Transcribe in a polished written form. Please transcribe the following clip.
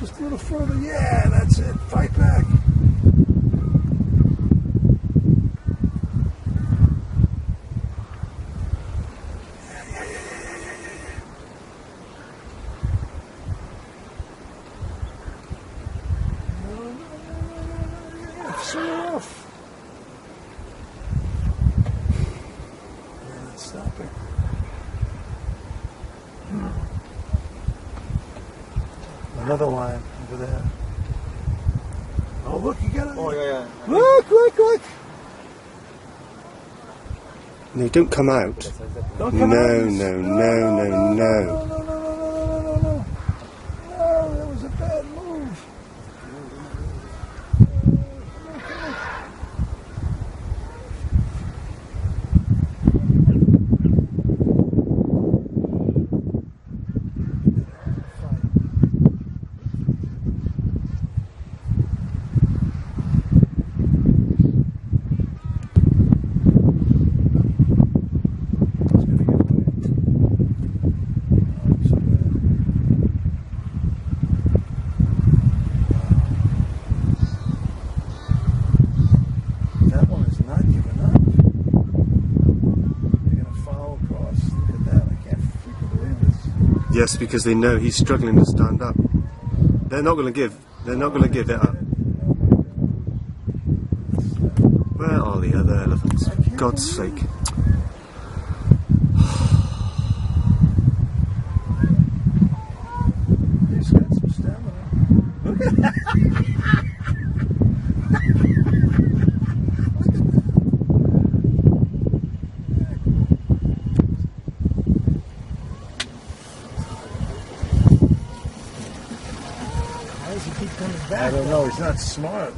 Just a little further. Yeah, that's it. Fight back. Off. Yeah, stop it. Another line over there. Oh, look, you got it. Oh, yeah. Look. No, don't come out. Don't come out. No. No, that was a bad move. Yes, because they know he's struggling to stand up. They're not going to give. They're not going to give it up. Where are the other elephants? For God's sake. He's got some stamina. Look at that. Why does he keep coming back? I don't know. He's not smart.